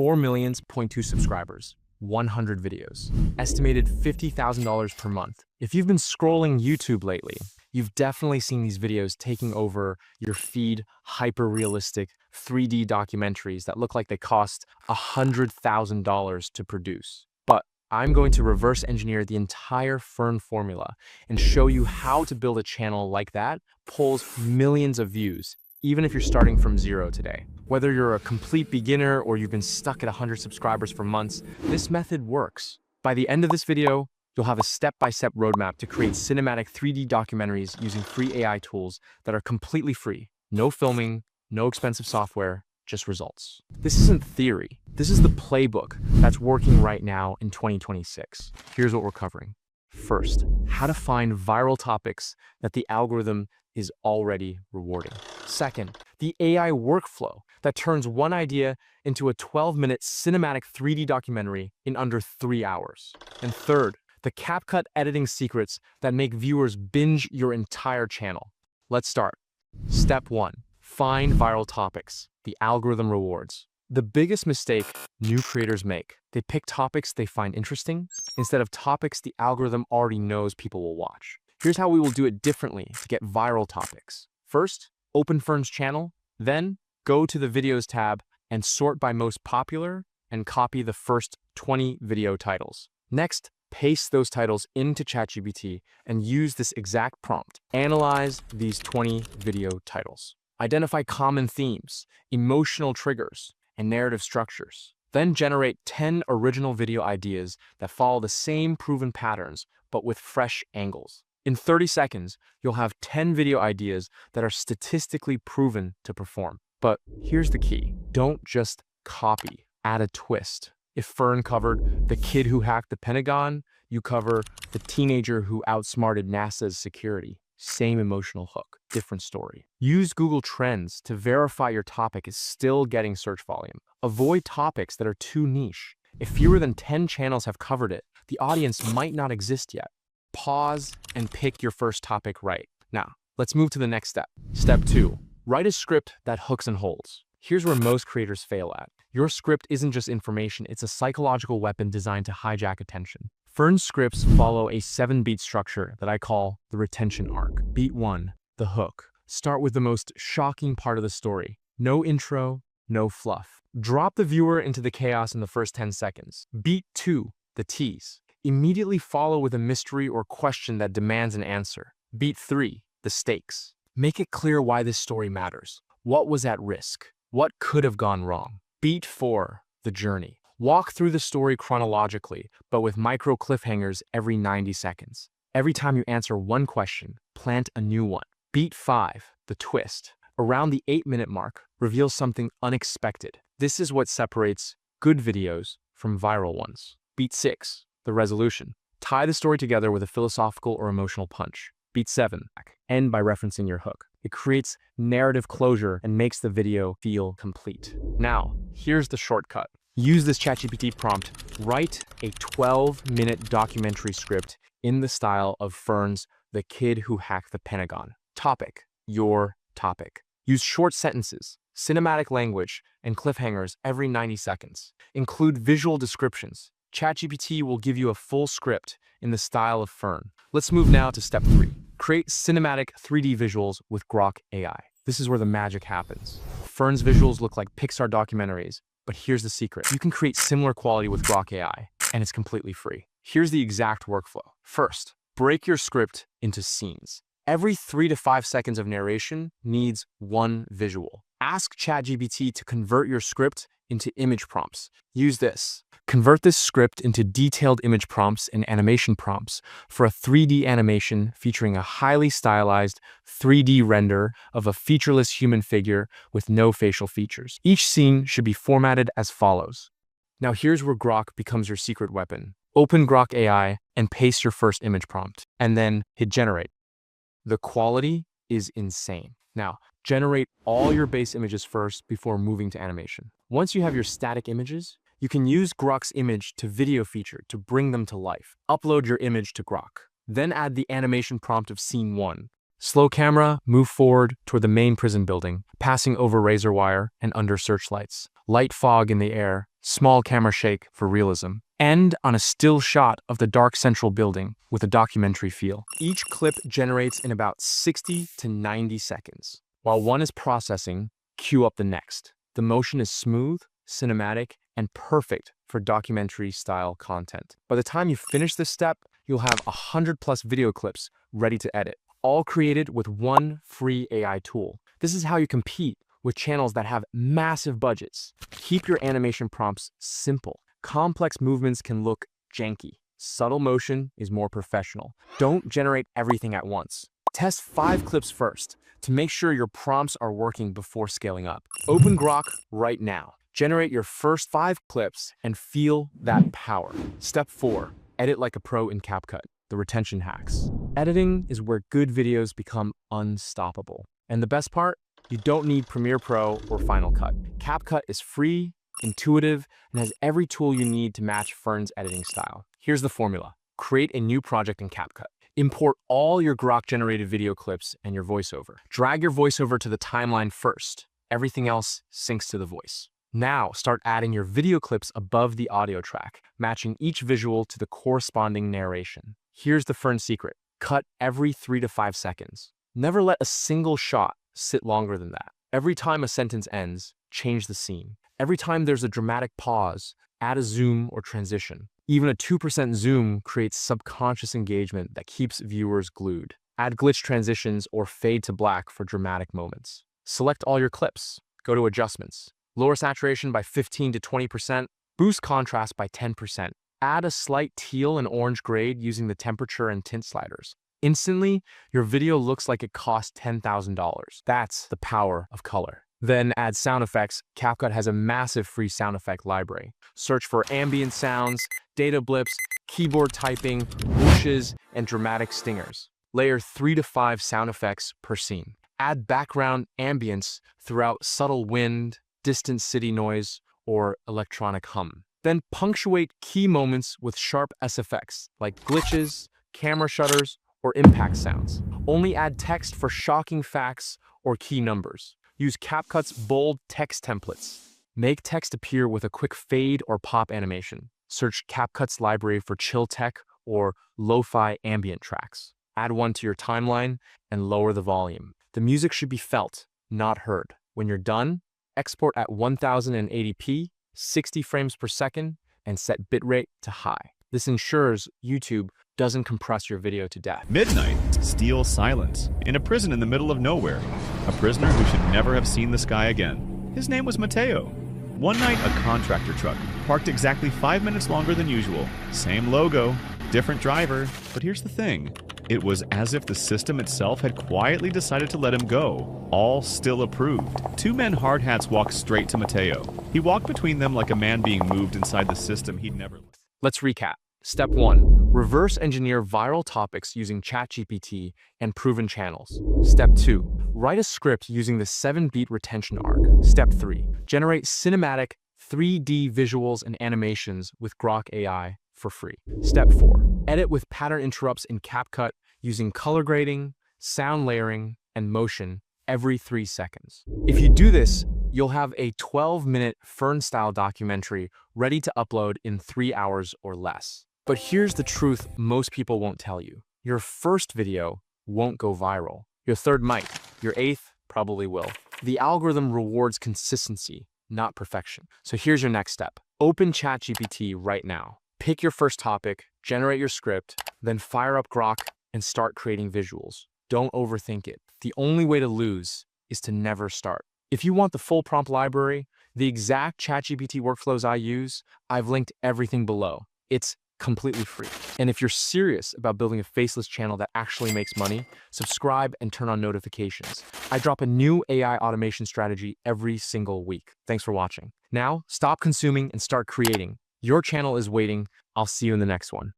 4.2 million subscribers, 100 videos, estimated $50,000 per month. If you've been scrolling YouTube lately, you've definitely seen these videos taking over your feed, hyper-realistic 3D documentaries that look like they cost $100,000 to produce. But I'm going to reverse engineer the entire FERN formula and show you how to build a channel like that pulls millions of views, even if you're starting from zero today. Whether you're a complete beginner or you've been stuck at 100 subscribers for months, this method works. By the end of this video, you'll have a step-by-step roadmap to create cinematic 3D documentaries using free AI tools that are completely free. No filming, no expensive software, just results. This isn't theory. This is the playbook that's working right now in 2026. Here's what we're covering. First, how to find viral topics that the algorithm is already rewarding. Second, the AI workflow that turns one idea into a 12-minute cinematic 3D documentary in under 3 hours. And third, the CapCut editing secrets that make viewers binge your entire channel. Let's start. Step 1. Find viral topics the algorithm rewards. The biggest mistake new creators make, they pick topics they find interesting instead of topics the algorithm already knows people will watch. Here's how we will do it differently to get viral topics. First, open FERN's channel, then go to the Videos tab and sort by most popular and copy the first 20 video titles. Next, paste those titles into ChatGPT and use this exact prompt. Analyze these 20 video titles. Identify common themes, emotional triggers, and narrative structures. Then generate 10 original video ideas that follow the same proven patterns, but with fresh angles. In 30 seconds, you'll have 10 video ideas that are statistically proven to perform. But here's the key. Don't just copy, add a twist. If FERN covered the kid who hacked the Pentagon, you cover the teenager who outsmarted NASA's security. Same emotional hook, different story. Use Google Trends to verify your topic is still getting search volume. Avoid topics that are too niche. If fewer than 10 channels have covered it, the audience might not exist yet. Pause and pick your first topic right. Now, let's move to the next step. Step 2. Write a script that hooks and holds. Here's where most creators fail at. Your script isn't just information, it's a psychological weapon designed to hijack attention. FERN's scripts follow a 7-beat structure that I call the retention arc. Beat 1, the hook. Start with the most shocking part of the story. No intro, no fluff. Drop the viewer into the chaos in the first 10 seconds. Beat 2, the tease. Immediately follow with a mystery or question that demands an answer. Beat 3, the stakes. Make it clear why this story matters. What was at risk? What could have gone wrong? Beat 4, the journey. Walk through the story chronologically, but with micro cliffhangers every 90 seconds. Every time you answer one question, plant a new one. Beat 5, the twist. Around the 8-minute mark, reveal something unexpected. This is what separates good videos from viral ones. Beat 6, the resolution. Tie the story together with a philosophical or emotional punch. Beat 7, end by referencing your hook. It creates narrative closure and makes the video feel complete. Now, here's the shortcut. Use this ChatGPT prompt. Write a 12-minute documentary script in the style of FERN's The Kid Who Hacked the Pentagon. Topic, your topic. Use short sentences, cinematic language, and cliffhangers every 90 seconds. Include visual descriptions. ChatGPT will give you a full script in the style of FERN. Let's move now to step 3. Create cinematic 3D visuals with Grok AI. This is where the magic happens. FERN's visuals look like Pixar documentaries, but here's the secret. You can create similar quality with Grok AI, and it's completely free. Here's the exact workflow. First, break your script into scenes. Every 3 to 5 seconds of narration needs one visual. Ask ChatGPT to convert your script into image prompts. Use this. Convert this script into detailed image prompts and animation prompts for a 3D animation featuring a highly stylized 3D render of a featureless human figure with no facial features. Each scene should be formatted as follows. Now here's where Grok becomes your secret weapon. Open Grok AI and paste your first image prompt, and then hit generate. The quality is insane. Now, generate all your base images first before moving to animation. Once you have your static images, you can use Grok's image to video feature to bring them to life. Upload your image to Grok. Then add the animation prompt of scene 1. Slow camera, move forward toward the main prison building, passing over razor wire and under searchlights. Light fog in the air, small camera shake for realism. End on a still shot of the dark central building with a documentary feel. Each clip generates in about 60 to 90 seconds. While one is processing, cue up the next. The motion is smooth, cinematic, and perfect for documentary-style content. By the time you finish this step, you'll have 100+ video clips ready to edit, all created with one free AI tool. This is how you compete with channels that have massive budgets. Keep your animation prompts simple. Complex movements can look janky. Subtle motion is more professional. Don't generate everything at once. Test 5 clips first to make sure your prompts are working before scaling up. Open Grok right now. Generate your first 5 clips and feel that power. Step 4. Edit like a pro in CapCut. The retention hacks. Editing is where good videos become unstoppable. And the best part? You don't need Premiere Pro or Final Cut. CapCut is free, intuitive, and has every tool you need to match Fern's editing style. Here's the formula. Create a new project in CapCut. Import all your Grok-generated video clips and your voiceover. Drag your voiceover to the timeline first. Everything else syncs to the voice. Now, start adding your video clips above the audio track, matching each visual to the corresponding narration. Here's the Fern secret. Cut every 3 to 5 seconds. Never let a single shot sit longer than that. Every time a sentence ends, change the scene. Every time there's a dramatic pause, add a zoom or transition. Even a 2% zoom creates subconscious engagement that keeps viewers glued. Add glitch transitions or fade to black for dramatic moments. Select all your clips. Go to Adjustments. Lower saturation by 15 to 20%. Boost contrast by 10%. Add a slight teal and orange grade using the temperature and tint sliders. Instantly, your video looks like it cost $10,000. That's the power of color. Then add sound effects. CapCut has a massive free sound effect library. Search for ambient sounds, data blips, keyboard typing, whooshes, and dramatic stingers. Layer 3 to 5 sound effects per scene. Add background ambience throughout subtle wind, distant city noise, or electronic hum. Then punctuate key moments with sharp SFX like glitches, camera shutters, or impact sounds. Only add text for shocking facts or key numbers. Use CapCut's bold text templates. Make text appear with a quick fade or pop animation. Search CapCut's library for chill tech or lo-fi ambient tracks. Add one to your timeline and lower the volume. The music should be felt, not heard. When you're done, export at 1080p, 60 frames per second, and set bitrate to high. This ensures YouTube doesn't compress your video to death. Midnight, steel silence. In a prison in the middle of nowhere. A prisoner who should never have seen the sky again. His name was Mateo. One night, a contractor truck parked exactly 5 minutes longer than usual. Same logo, different driver. But here's the thing. It was as if the system itself had quietly decided to let him go. All still approved. 2 men hard hats walked straight to Mateo. He walked between them like a man being moved inside the system he'd never... Let's recap. Step 1. Reverse engineer viral topics using ChatGPT and proven channels. Step 2. Write a script using the 7-beat retention arc. Step 3. Generate cinematic 3D visuals and animations with Grok AI for free. Step 4. Edit with pattern interrupts in CapCut using color grading, sound layering, and motion every 3 seconds. If you do this, you'll have a 12-minute FERN-Style documentary ready to upload in 3 hours or less. But here's the truth most people won't tell you. Your first video won't go viral. Your third might. Your 8th probably will. The algorithm rewards consistency, not perfection. So here's your next step. Open ChatGPT right now. Pick your first topic, generate your script, then fire up Grok and start creating visuals. Don't overthink it. The only way to lose is to never start. If you want the full prompt library, the exact ChatGPT workflows I use, I've linked everything below. It's completely free. And if you're serious about building a faceless channel that actually makes money, subscribe and turn on notifications. I drop a new AI automation strategy every single week. Thanks for watching. Now, stop consuming and start creating. Your channel is waiting. I'll see you in the next one.